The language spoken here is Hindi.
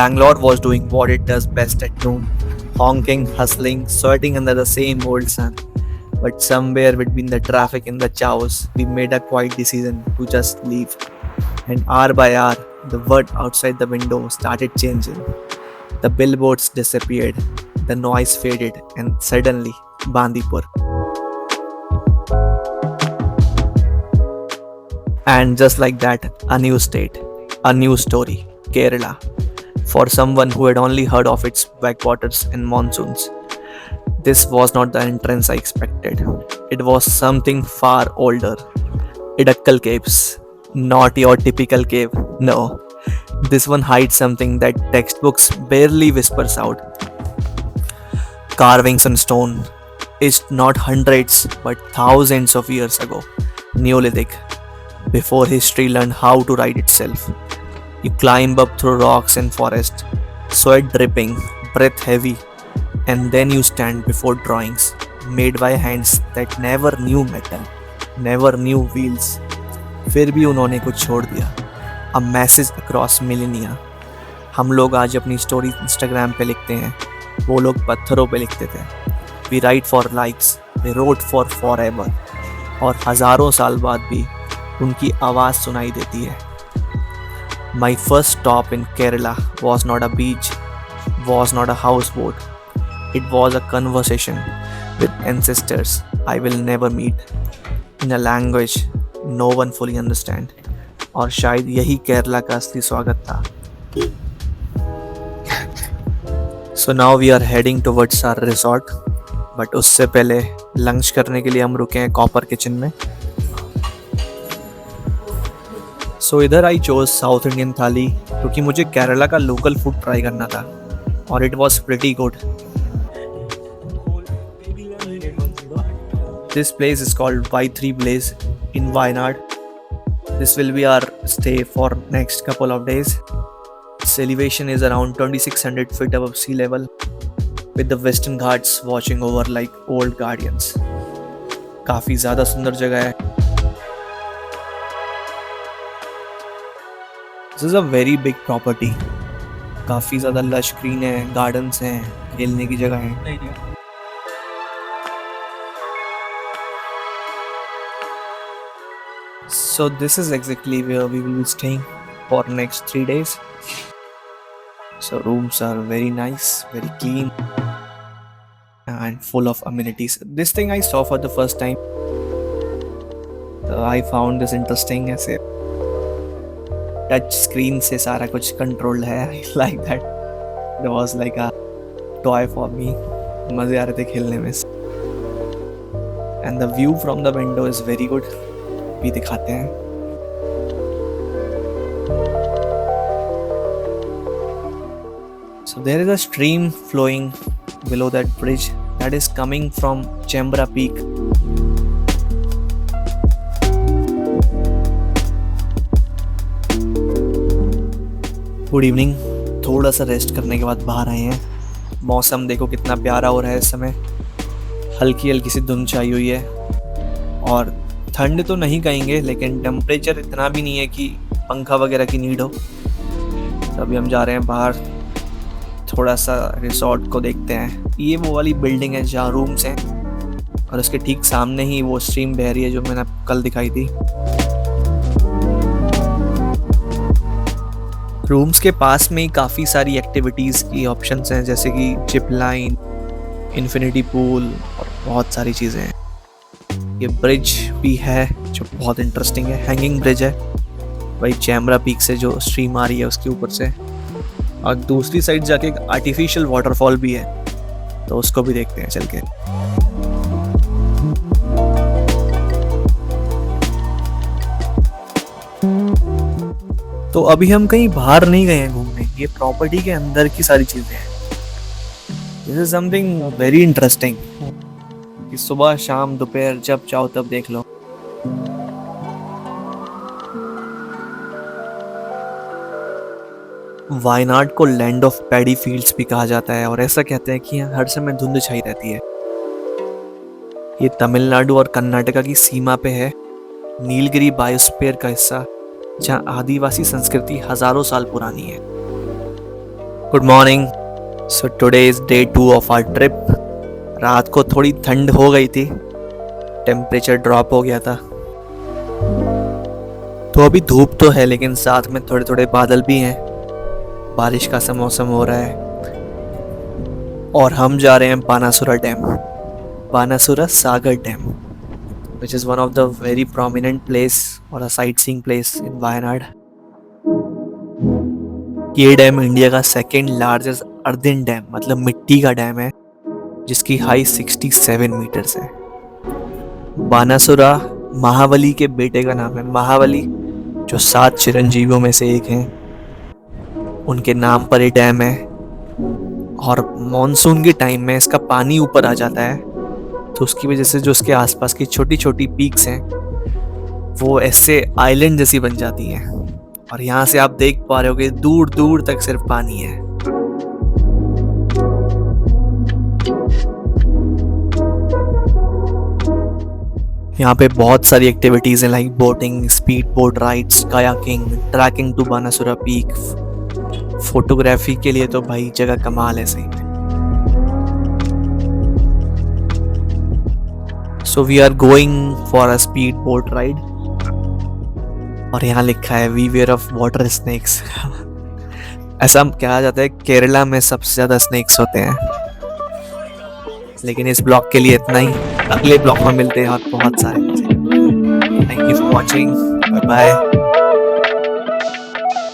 Bangalore was doing what it does best at noon, honking, hustling, sweating under the same old sun. But somewhere between the traffic and the chaos, we made a quiet decision to just leave. And hour by hour, the world outside the window started changing. The billboards disappeared, the noise faded, and suddenly, Bandipur. And just like that, a new state, a new story, Kerala. For someone who had only heard of its backwaters and monsoons, this was not the entrance I expected. It was something far older. Idakkal Caves. Not your typical cave, no. This one hides something that textbooks barely whispers out. Carvings on stone, etched not hundreds but thousands of years ago. Neolithic, before history learned how to write itself. You climb up through rocks and forest, sweat dripping, breath heavy, and then you stand before drawings made by hands that never knew metal, never knew wheels. फिर भी उन्होंने कुछ छोड़ दिया. A message across millennia. हम लोग आज अपनी स्टोरी इंस्टाग्राम पे लिखते हैं, वो लोग पत्थरों पे लिखते थे. We write for likes, they wrote for forever. और हजारों साल बाद भी उनकी आवाज़ सुनाई देती है. My first stop in Kerala was not a beach, was not a houseboat. It was a conversation with ancestors I will never meet, in a language no one fully understand. और शायद यही केरला का असली स्वागत था. So now we are heading towards our resort, but उससे पहले लंच करने के लिए हम रुके हैं कॉपर किचन में. So इधर आई चोज साउथ इंडियन थाली क्योंकि मुझे केरला का लोकल फूड ट्राई करना था और it was pretty good. This place is called Y3 Blaze in Wayanad. This will be our stay for next couple of days. Its elevation is around 2600 feet above sea level, with the Western Ghats watching over like old guardians. काफी ज़्यादा सुंदर जगह है. This is a very big property. काफी ज़्यादा lush green है, gardens हैं, खेलने की जगह है. So this is exactly where we will be staying for next 3 days. So rooms are very nice, very clean and full of amenities. This thing I saw for the first time. So I found this interesting. ऐसे touch screen से सारा कुछ controlled है. I like that. It was like a toy for me. मजे आ रहे थे खेलने में. And the view from the window is very good. भी दिखाते हैं. So there is a stream flowing below that bridge that is coming from Chembra Peak. Good evening. थोड़ा सा रेस्ट करने के बाद बाहर आए हैं. मौसम देखो कितना प्यारा हो रहा है इस समय. हल्की हल्की सी धुंध छाई हुई है और ठंड तो नहीं कहेंगे लेकिन टेम्परेचर इतना भी नहीं है कि पंखा वगैरह की नीड हो. तो अभी हम जा रहे हैं बाहर, थोड़ा सा रिसोर्ट को देखते हैं. ये वो वाली बिल्डिंग है जहाँ रूम्स हैं और उसके ठीक सामने ही वो स्ट्रीम बह रही है जो मैंने कल दिखाई थी. रूम्स के पास में ही काफ़ी सारी एक्टिविटीज़ की ऑप्शंस हैं जैसे कि जिप लाइन, इन्फिनिटी पूल और बहुत सारी चीज़ें हैं. ये ब्रिज भी है जो बहुत इंटरेस्टिंग है. हैंगिंग ब्रिज है वही चैमरा पीक से जो स्ट्रीम आ रही है उसके ऊपर से. और दूसरी साइड जाके एक आर्टिफिशियल वाटरफॉल भी है तो उसको भी देखते हैं चल के. तो अभी हम कहीं बाहर नहीं गए हैं घूमने. ये प्रॉपर्टी के अंदर की सारी चीज़ें हैं. This is something very interesting कि सुबह शाम दोपहर जब चाहो तब देख लो. वायनाड को लैंड ऑफ पैडी फील्ड्स भी कहा जाता है और ऐसा कहते हैं कि यहाँ हर समय धुंध छाई रहती है. ये तमिलनाडु और कर्नाटका की सीमा पे है. नीलगिरी बायोस्फीयर का हिस्सा जहाँ आदिवासी संस्कृति हजारों साल पुरानी है. Good morning. So today is day 2 of our trip. रात को थोड़ी ठंड हो गई थी, टेम्परेचर ड्रॉप हो गया था, तो अभी धूप तो है लेकिन साथ में थोड़े थोड़े बादल भी हैं। बारिश का सा मौसम हो रहा है और हम जा रहे हैं Banasura dam, Banasura Sagar dam, which is one of the very prominent place or a sightseeing place in Wayanad. ये डैम इंडिया का सेकेंड लार्जेस्ट अर्दन डैम मतलब मिट्टी का डैम है, जिसकी हाइट 67 मीटर्स है। बानासुरा महाबली के बेटे का नाम है। महाबली जो 7 चिरंजीवियों में से एक हैं, उनके नाम पर ये डैम है। और मॉनसून के टाइम में इसका पानी ऊपर आ जाता है, तो उसकी वजह से जो उसके आसपास की छोटी छोटी पीक्स हैं वो ऐसे आइलैंड जैसी बन जाती हैं। और यहाँ से आप देख पा रहे हो कि दूर दूर तक सिर्फ पानी है। यहाँ पे बहुत सारी एक्टिविटीज हैं like boating, speed boat rides, kayaking, trekking to Banasura peak. Photography के लिए तो भाई जगह कमाल है सही में। So we are going for a speed boat ride और यहाँ लिखा है वीवेयर ऑफ वाटर स्नेक्स। ऐसा कहा जाता है केरला में सबसे ज्यादा स्नेक्स होते हैं। लेकिन इस ब्लॉग के लिए इतना ही, अगले ब्लॉग में मिलते हैं और बहुत सारे। Thank you for watching, bye bye.